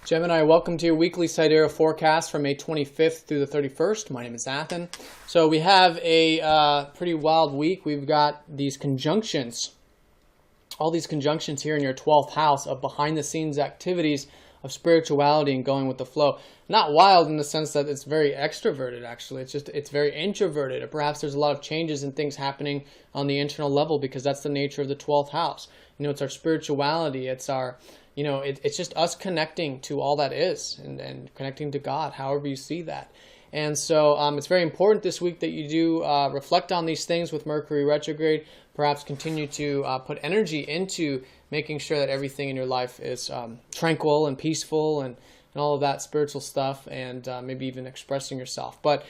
Gemini, welcome to your weekly Sidereal forecast from May 25th through the 31st. My name is Athen. So we have a pretty wild week. We've got these conjunctions, all these conjunctions here in your 12th house of behind-the-scenes activities of spirituality and going with the flow. Not wild in the sense that it's very extroverted, actually. It's very introverted. Or perhaps there's a lot of changes and things happening on the internal level because that's the nature of the 12th house. You know, it's our spirituality. It's our... it's just us connecting to all that is and connecting to God, however you see that. And so it's very important this week that you do reflect on these things with Mercury retrograde, perhaps continue to put energy into making sure that everything in your life is tranquil and peaceful and all of that spiritual stuff, and maybe even expressing yourself. But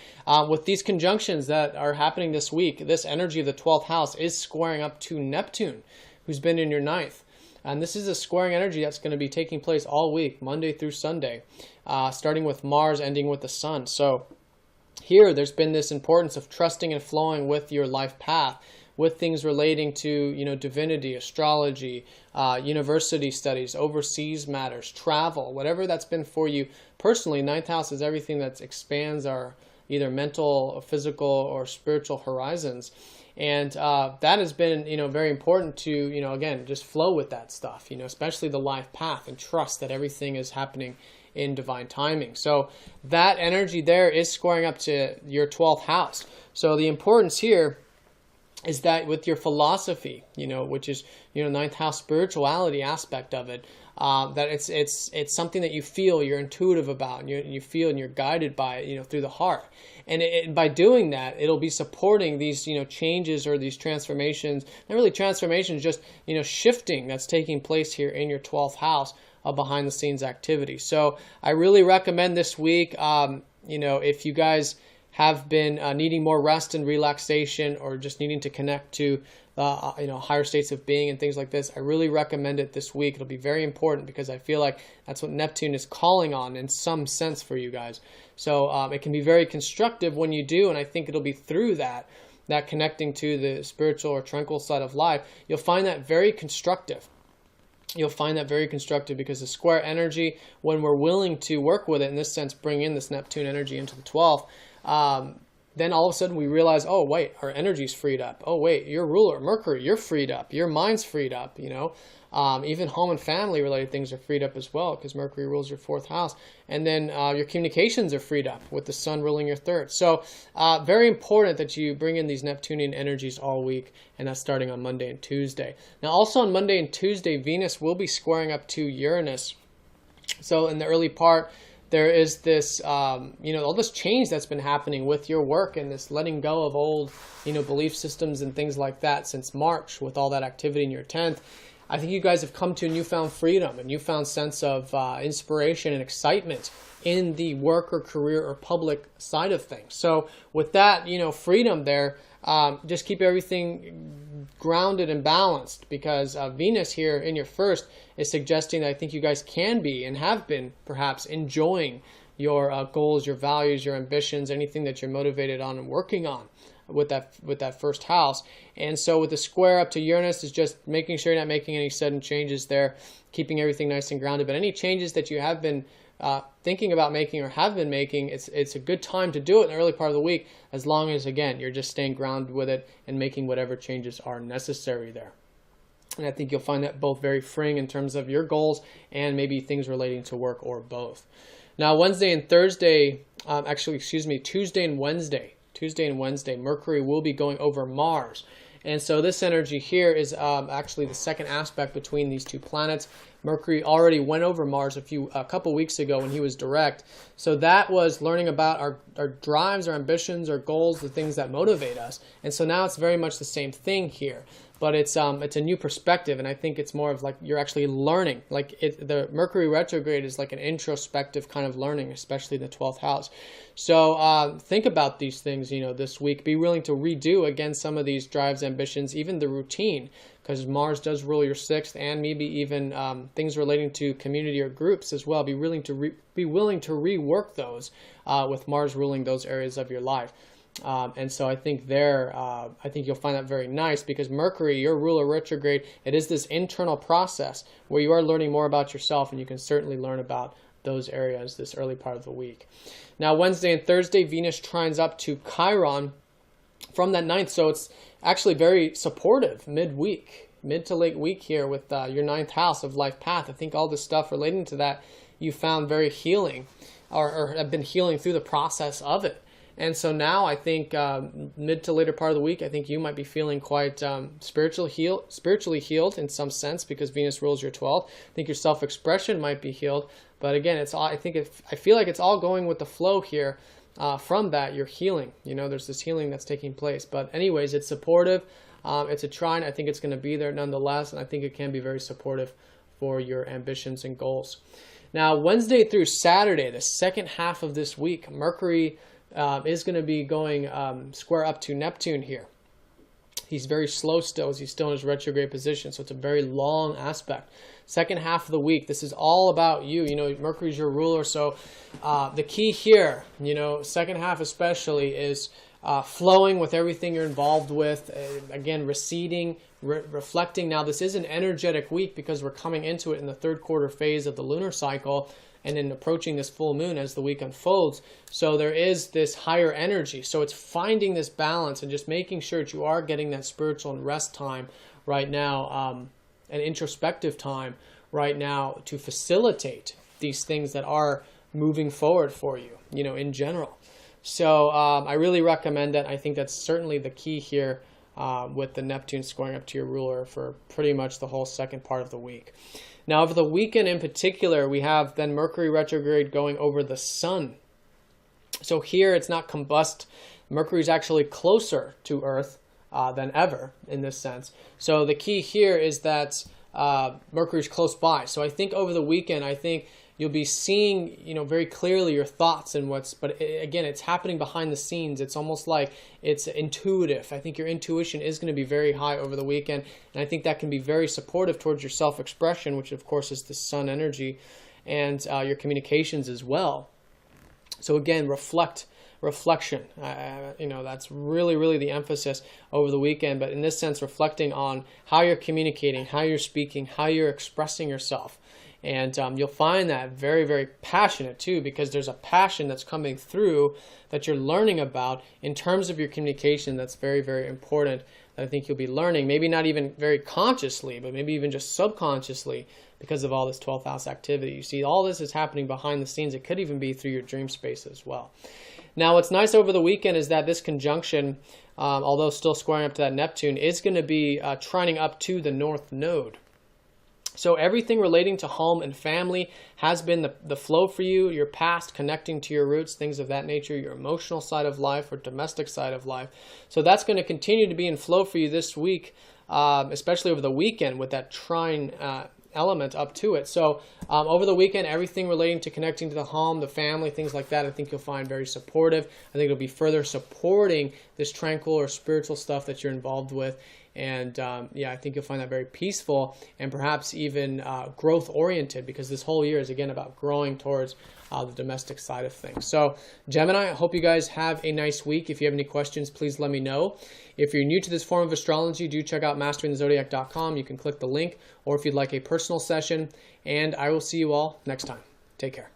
with these conjunctions that are happening this week, this energy of the 12th house is squaring up to Neptune, who's been in your 9th. And this is a squaring energy that's going to be taking place all week, Monday through Sunday, starting with Mars, ending with the Sun. So here, there's been this importance of trusting and flowing with your life path, with things relating to, divinity, astrology, university studies, overseas matters, travel, whatever that's been for you personally. 9th house is everything that expands our either mental, physical, or spiritual horizons. And that has been, very important to, again, just flow with that stuff, especially the life path, and trust that everything is happening in divine timing. So that energy there is squaring up to your 12th house. So the importance here is that with your philosophy, which is, 9th house spirituality aspect of it, that it's something that you feel, you're intuitive about, and you feel and you're guided by it, through the heart. And by doing that, it'll be supporting these, changes or these transformations. Not really transformations, just, shifting that's taking place here in your 12th house of behind-the-scenes activity. So I really recommend this week, if you guys have been needing more rest and relaxation, or just needing to connect to higher states of being and things like this, I really recommend it this week. It'll be very important because I feel like that's what Neptune is calling on in some sense for you guys. So it can be very constructive when you do, and I think it'll be through that connecting to the spiritual or tranquil side of life. You'll find that very constructive. You'll find that very constructive because the square energy, when we're willing to work with it, in this sense, bring in this Neptune energy into the 12th, then all of a sudden we realize, oh, wait, our energy's freed up. Oh, wait, your ruler, Mercury, you're freed up. Your mind's freed up, Even home and family related things are freed up as well because Mercury rules your 4th house. And then your communications are freed up with the Sun ruling your 3rd. So very important that you bring in these Neptunian energies all week, and that's starting on Monday and Tuesday. Now, also on Monday and Tuesday, Venus will be squaring up to Uranus. So in the early part, there is this, all this change that's been happening with your work and this letting go of old, belief systems and things like that since March with all that activity in your 10th. I think you guys have come to a newfound freedom, a newfound sense of inspiration and excitement in the work or career or public side of things. So with that, freedom there, just keep everything grounded and balanced because Venus here in your 1st is suggesting that I think you guys can be and have been perhaps enjoying your goals, your values, your ambitions, anything that you're motivated on and working on with that 1st house. And so with the square up to Uranus is just making sure you're not making any sudden changes there, keeping everything nice and grounded. But any changes that you have been thinking about making or have been making, it's a good time to do it in the early part of the week, as long as, again, you're just staying grounded with it and making whatever changes are necessary there. And I think you'll find that both very freeing in terms of your goals and maybe things relating to work or both. Now, Tuesday and Wednesday, Mercury will be going over Mars. And so this energy here is actually the second aspect between these two planets. Mercury already went over Mars a couple weeks ago when he was direct. So that was learning about our drives, our ambitions, our goals, the things that motivate us. And so now it's very much the same thing here. But it's a new perspective, and I think it's more of like you're actually learning. The Mercury retrograde is like an introspective kind of learning, especially in the 12th house. So think about these things, this week. Be willing to redo again some of these drives, ambitions, even the routine, because Mars does rule your 6th, and maybe even things relating to community or groups as well. Be willing to rework those with Mars ruling those areas of your life. And so I think I think you'll find that very nice, because Mercury, your ruler retrograde, it is this internal process where you are learning more about yourself, and you can certainly learn about those areas this early part of the week. Now, Wednesday and Thursday, Venus trines up to Chiron from that 9th, so it's actually very supportive midweek, mid to late week here with your 9th house of life path. I think all this stuff relating to that you found very healing, or have been healing through the process of it. And so now I think mid to later part of the week, I think you might be feeling quite spiritually healed in some sense, because Venus rules your 12th. I think your self-expression might be healed. But again, it's all, I feel like it's all going with the flow here. From that, you're healing. You know, there's this healing that's taking place. But anyways, it's supportive. It's a trine. I think it's going to be there nonetheless. And I think it can be very supportive for your ambitions and goals. Now, Wednesday through Saturday, the second half of this week, Mercury is going to be going square up to Neptune here. He's very slow still, as he's still in his retrograde position, so it's a very long aspect. Second half of the week, this is all about you. You know, Mercury's your ruler, so the key here, you know, second half especially, is flowing with everything you're involved with. Again, receding, reflecting. Now, this is an energetic week because we're coming into it in the third quarter phase of the lunar cycle, and then approaching this full moon as the week unfolds. So there is this higher energy. So it's finding this balance and just making sure that you are getting that spiritual and rest time right now, an introspective time right now, to facilitate these things that are moving forward for you, you know, in general. So I really recommend that. I think that's certainly the key here with the Neptune squaring up to your ruler for pretty much the whole second part of the week. Now, over the weekend in particular, we have then Mercury retrograde going over the Sun. So here it's not combust. Mercury's actually closer to Earth than ever in this sense. So the key here is that Mercury's close by. So I think over the weekend, I think you'll be seeing, you know, very clearly your thoughts and again, it's happening behind the scenes. It's almost like it's intuitive. I think your intuition is going to be very high over the weekend. And I think that can be very supportive towards your self-expression, which of course is the Sun energy, and your communications as well. So again, reflection, you know, that's really the emphasis over the weekend. But in this sense, reflecting on how you're communicating, how you're speaking, how you're expressing yourself. And you'll find that very passionate too, because there's a passion that's coming through that you're learning about in terms of your communication. That's very important, that I think you'll be learning, maybe not even very consciously, but maybe even just subconsciously, because of all this 12th house activity. You see, all this is happening behind the scenes. It could even be through your dream space as well. Now, what's nice over the weekend is that this conjunction, although still squaring up to that Neptune, is going to be trining up to the North Node. So everything relating to home and family has been the flow for you, your past, connecting to your roots, things of that nature, your emotional side of life or domestic side of life. So that's going to continue to be in flow for you this week, especially over the weekend with that trine element up to it. So over the weekend, everything relating to connecting to the home, the family, things like that, I think you'll find very supportive. I think it'll be further supporting this tranquil or spiritual stuff that you're involved with. And yeah, I think you'll find that very peaceful and perhaps even growth oriented, because this whole year is again about growing towards the domestic side of things. So Gemini, I hope you guys have a nice week. If you have any questions, please let me know. If you're new to this form of astrology, do check out masteringthezodiac.com. You can click the link, or if you'd like a personal session, and I will see you all next time. Take care.